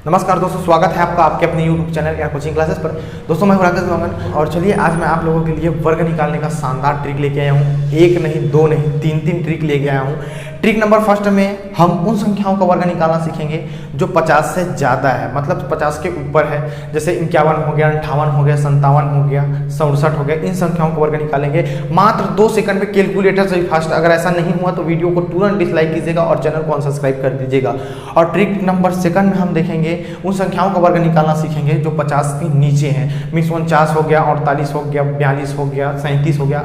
नमस्कार दोस्तों, स्वागत है आपका आपके अपने YouTube चैनल या कोचिंग क्लासेस पर। दोस्तों मैं राकेश देवांगन और चलिए आज मैं आप लोगों के लिए वर्ग निकालने का शानदार ट्रिक लेके आया हूँ। एक नहीं, दो नहीं, तीन ट्रिक लेके आया हूँ। ट्रिक नंबर फर्स्ट में हम उन संख्याओं का वर्ग निकालना सीखेंगे जो 50 से ज़्यादा है, मतलब 50 के ऊपर है। जैसे 51 हो गया, 58 हो गया, 57 हो गया, 67 हो गया। इन संख्याओं का वर्ग निकालेंगे मात्र 2 सेकंड में, कैलकुलेटर से भी फास्ट। अगर ऐसा नहीं हुआ तो वीडियो को तुरंत डिसलाइक कीजिएगा और चैनल को अनसब्सक्राइब कर दीजिएगा। और ट्रिक नंबर सेकंड में हम देखेंगे उन संख्याओं का वर्ग निकालना सीखेंगे जो 50 के नीचे हैं। मीन्स 49 हो गया, 48 हो गया, 42 हो गया, 37 हो गया,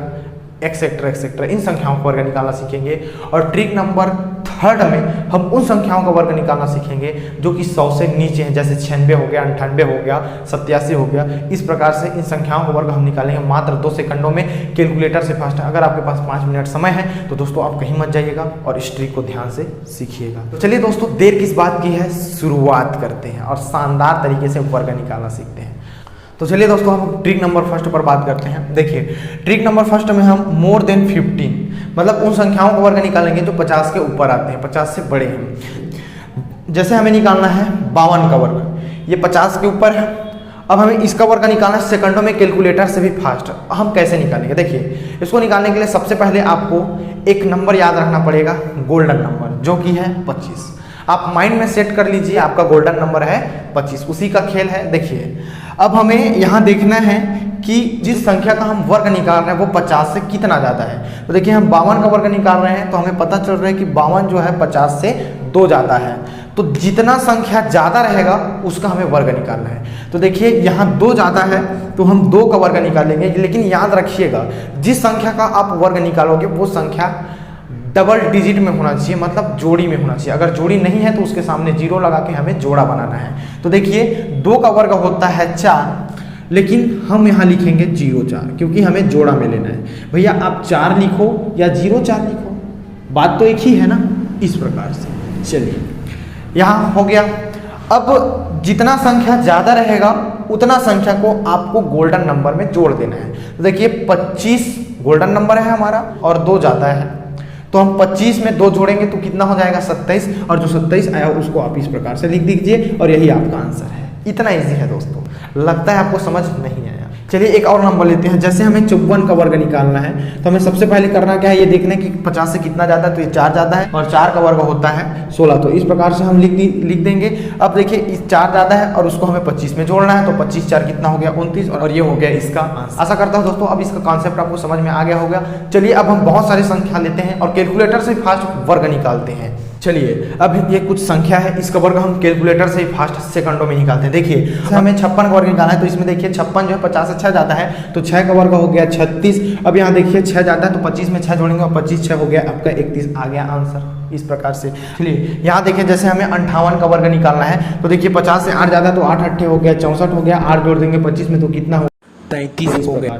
एक्सेट्रा एक्सेट्रा। इन संख्याओं का वर्ग निकालना सीखेंगे। और ट्रिक नंबर थर्ड में हम उन संख्याओं का वर्ग निकालना सीखेंगे जो कि 100 से नीचे हैं। जैसे 96 हो गया, 98 हो गया, 87 हो गया। इस प्रकार से इन संख्याओं का वर्ग हम निकालेंगे मात्र 2 सेकंडों में, कैलकुलेटर से फास्ट। अगर आपके पास 5 मिनट समय है तो दोस्तों आप कहीं मत जाइएगा और इस ट्रिक को ध्यान से सीखिएगा। तो चलिए दोस्तों, देर किस बात की है, शुरुआत करते हैं और शानदार तरीके से वर्ग निकालना सीखते हैं। तो चलिए दोस्तों, हम ट्रिक नंबर फर्स्ट पर बात करते हैं। देखिए, ट्रिक नंबर फर्स्ट में हम मोर देन 15 मतलब उन संख्याओं का वर्ग निकालेंगे जो 50 के ऊपर आते हैं, 50 से बड़े हैं। जैसे हमें निकालना है 52 का वर्ग, ये 50 के ऊपर है। अब हमें इसका वर्ग निकालना है सेकंडों में, कैलकुलेटर से भी फास्ट। हम कैसे निकालेंगे, देखिए इसको निकालने के लिए सबसे पहले आपको एक नंबर याद रखना पड़ेगा, गोल्डन नंबर, जो कि है 25। आप माइंड में सेट कर लीजिए, आपका गोल्डन नंबर है 25, उसी का खेल है। देखिए अब हमें यहाँ देखना है कि जिस संख्या का हम वर्ग निकाल रहे हैं वो 50 से कितना ज़्यादा है। तो देखिए हम 52 का वर्ग निकाल रहे हैं तो हमें पता चल रहा है कि 52 जो है 50 से 2 ज़्यादा है। तो जितना संख्या ज़्यादा रहेगा उसका हमें वर्ग निकालना है। तो देखिए यहाँ 2 ज़्यादा है तो हम 2 का वर्ग निकालेंगे। लेकिन याद रखिएगा, जिस संख्या का आप वर्ग निकालोगे वो संख्या डबल डिजिट में होना चाहिए, मतलब जोड़ी में होना चाहिए। अगर जोड़ी नहीं है तो उसके सामने 0 लगा के हमें जोड़ा बनाना है। तो देखिए 2 का वर्ग होता है 4, लेकिन हम यहाँ लिखेंगे 0,4 क्योंकि हमें जोड़ा में लेना है। भैया आप 4 लिखो या 0,4 लिखो, बात तो एक ही है ना। इस प्रकार से चलिए यहाँ हो गया। अब जितना संख्या ज़्यादा रहेगा उतना संख्या को आपको गोल्डन नंबर में जोड़ देना है। तो देखिए 25 गोल्डन नंबर है हमारा और 2 ज़्यादा है, तो हम 25 में 2 जोड़ेंगे तो कितना हो जाएगा 27। और जो 27 आया उसको आप इस प्रकार से लिख दीजिए और यही आपका आंसर है। इतना इजी है दोस्तों, लगता है आपको समझ नहीं आया। चलिए एक और नंबर लेते हैं। जैसे हमें 54 का वर्ग निकालना है तो हमें सबसे पहले करना क्या है, ये देखना है कि 50 से कितना ज़्यादा है। तो ये 4 ज़्यादा है और 4 का वर्ग होता है 16। तो इस प्रकार से हम लिख देंगे। अब देखिए इस 4 ज़्यादा है और उसको हमें 25 में जोड़ना है। तो 25 4 कितना हो गया 29 और ये हो गया इसका आंसर। आशा करता हूँ दोस्तों अब इसका कॉन्सेप्ट आपको समझ में आ गया होगा। चलिए अब हम बहुत सारी संख्या लेते हैं और कैलकुलेटर से फास्ट वर्ग निकालते हैं। चलिए अब ये कुछ संख्या है, इसका वर्ग हम कैलकुलेटर से फास्ट सेकंडों में निकालते हैं। देखिए हमें 56 का वर्ग निकालना है तो इसमें देखिए 56 जो है 50 से 6 ज़्यादा है तो 6 का वर्ग हो गया 36। अब यहाँ देखिए 6 ज़्यादा है तो 25 में 6 जोड़ेंगे और 25 6 हो गया आपका 31, आ गया आंसर। इस प्रकार से चलिए यहाँ देखिए जैसे हमें 58 का वर्ग निकालना है तो देखिए 50 से 8 ज़्यादा तो 8 8 हो गया 64 हो गया, 8 जोड़ देंगे 25 में तो कितना हो 33 हो गया।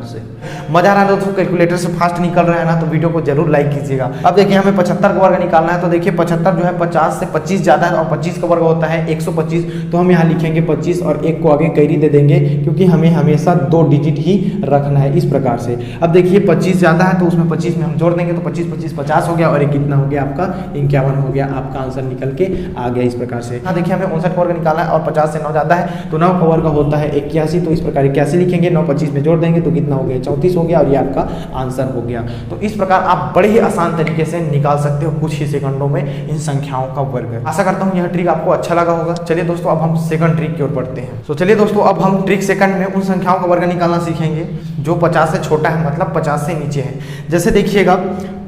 मजा आ रहा है दोस्तों, कैलकुलेटर से फास्ट निकल रहा है ना, तो वीडियो को जरूर लाइक कीजिएगा। अब देखिए हमें 75 का वर्ग निकालना है तो देखिए 75 जो है 50 से 25 ज़्यादा है और 25 का वर्ग होता है 125। तो हम यहाँ लिखेंगे 25 और 1 को आगे कैरी दे देंगे क्योंकि हमें हमेशा 2 डिजिट ही रखना है। इस प्रकार से अब देखिए 25 ज़्यादा है तो उसमें 25 में हम जोड़ देंगे तो 25 25 50 हो गया और ये कितना हो गया आपका 51 हो गया। आपका आंसर निकल के आ गया। इस प्रकार से यहाँ देखिए हमें 59 का वर्ग निकालना है और 50 से 9 ज़्यादा है तो 9 का वर्ग होता है 81। तो इस प्रकार 81 लिखेंगे, 9 25 में जोड़ देंगे तो कितना हो गया 34 हो गया और ये आपका आंसर हो गया। तो इस प्रकार आप बड़े ही आसान तरीके से निकाल सकते हो कुछ ही सेकंडों में इन संख्याओं का वर्ग। आशा करता हूं यह ट्रिक आपको अच्छा लगा होगा। चलिए दोस्तों अब हम सेकंड ट्रिक की ओर बढ़ते हैं। तो चलिए दोस्तों अब हम ट्रिक सेकंड में उन संख्याओं का वर्ग निकालना सीखेंगे जो 50 से छोटा है, मतलब 50 से नीचे है। जैसे देखिएगा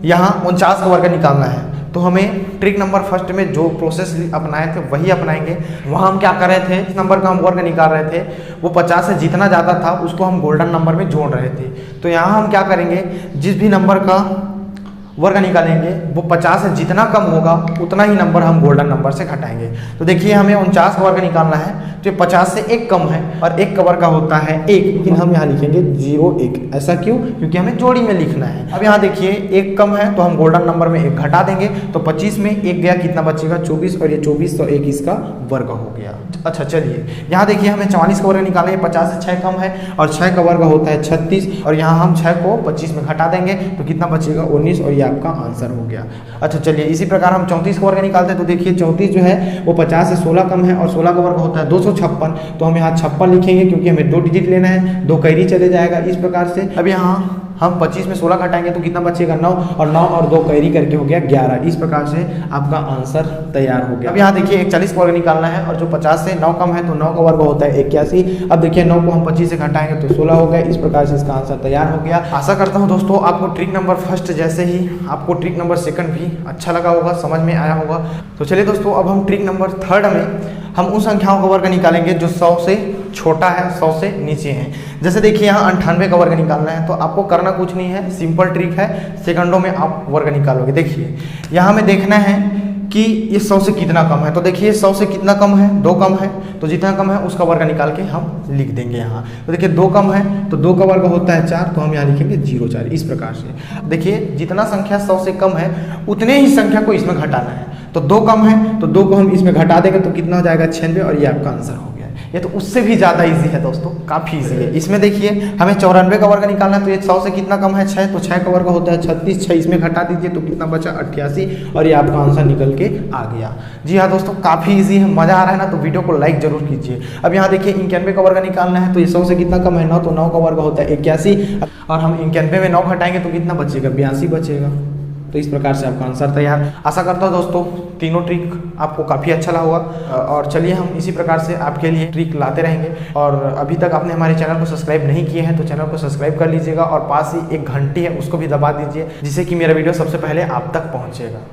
यहाँ 49 का वर्ग निकालना है तो हमें ट्रिक नंबर फर्स्ट में जो प्रोसेस अपनाए थे वही अपनाएंगे। वहाँ हम क्या कर रहे थे, इस नंबर का हम वर्ग निकाल रहे थे, वो 50 से जितना ज़्यादा था उसको हम गोल्डन नंबर में जोड़ रहे थे। तो यहाँ हम क्या करेंगे, जिस भी नंबर का वर्ग निकालेंगे वो 50 से जितना कम होगा उतना ही नंबर हम गोल्डन नंबर से घटाएंगे। तो देखिए हमें 49 का वर्ग निकालना है तो 50 से 1 कम है और 1 का वर्ग होता है 1, लेकिन हम यहाँ लिखेंगे 0 1। ऐसा क्यों, क्योंकि हमें जोड़ी में लिखना है। अब यहाँ देखिए 1 कम है तो हम गोल्डन नंबर में 1 घटा देंगे तो 25 में 1 गया, कितना बचेगा 24 और ये 24 तो 1 इसका वर्ग हो गया। अच्छा चलिए यहाँ देखिए हमें 44 का वर्ग निकालना है, 50 से 6 कम है और 6 का वर्ग होता है 36 और यहाँ हम 6 को 25 में घटा देंगे तो कितना बचेगा 19 और ये आपका आंसर हो गया। अच्छा चलिए, इसी प्रकार हम 34 का वर्ग निकालते हैं। तो देखिए 34 जो है वो 50 से 16 कम है और 16 का वर्ग होता है 256। तो हम यहाँ 56 लिखेंगे क्योंकि हमें 2 डिजिट लेना है, 2 कैरी चले जाएगा इस प्रकार से। अब यहाँ हम 25 में 16 घटाएंगे तो कितना बचेगा 9, और 9 और 2 कैरी करके हो गया 11। इस प्रकार से आपका आंसर तैयार हो गया। अब यहाँ देखिए 41 का वर्ग निकालना है और जो 50 से 9 कम है तो 9 का वर्ग होता है 81। अब देखिए 9 को हम 25 से घटाएंगे तो 16 हो गया। इस प्रकार से इसका आंसर तैयार हो गया। आशा करता हूँ दोस्तों आपको ट्रिक नंबर फर्स्ट जैसे ही आपको ट्रिक नंबर सेकंड भी अच्छा लगा होगा, समझ में आया होगा। तो चलिए दोस्तों, अब हम ट्रिक नंबर थर्ड में हम उन संख्याओं का वर्ग निकालेंगे जो 100 से छोटा है, 100 से नीचे है। जैसे देखिए यहाँ 98 का वर्ग निकालना है, तो आपको करना कुछ नहीं है, सिंपल ट्रिक है, सेकंडों में आप वर्ग निकालोगे। देखिए यहाँ हमें देखना है कि ये 100 से कितना कम है। तो देखिए 100 से कितना कम है, 2 कम है, तो जितना कम है उसका वर्ग निकाल के हम लिख देंगे यहाँ। तो देखिए 2 कम है तो 2 का वर्ग होता है 4, तो हम यहाँ लिखेंगे 0,4। इस प्रकार से देखिए जितना संख्या 100 से कम है उतने ही संख्या को इसमें घटाना है। तो 2 कम है तो 2 को हम इसमें घटा देंगे तो कितना हो जाएगा 96, और ये आपका आंसर हो गया। ये तो उससे भी ज़्यादा इजी है दोस्तों, काफ़ी इजी है। इसमें देखिए हमें 94 का वर्ग निकालना है, तो ये 100 से कितना कम है 6, तो 6 का वर्ग होता है 36, 6 इसमें घटा दीजिए तो कितना बचा 88, और ये आपका आंसर निकल के आ गया। जी हाँ दोस्तों, काफ़ी इजी है, मज़ा आ रहा है ना, तो वीडियो को लाइक जरूर कीजिए। अब यहाँ देखिए 91 का वर्ग निकालना है, तो ये 100 से कितना कम है 9, तो 9 का वर्ग होता है 81, और हम 91 में 9 घटाएंगे तो कितना बचेगा 82 बचेगा। तो इस प्रकार से आपका आंसर तैयार। आशा करता हूँ दोस्तों तीनों ट्रिक आपको काफ़ी अच्छा लगा होगा, और चलिए हम इसी प्रकार से आपके लिए ट्रिक लाते रहेंगे। और अभी तक आपने हमारे चैनल को सब्सक्राइब नहीं किए हैं तो चैनल को सब्सक्राइब कर लीजिएगा, और पास ही एक घंटी है उसको भी दबा दीजिए, जिससे कि मेरा वीडियो सबसे पहले आप तक पहुँचेगा।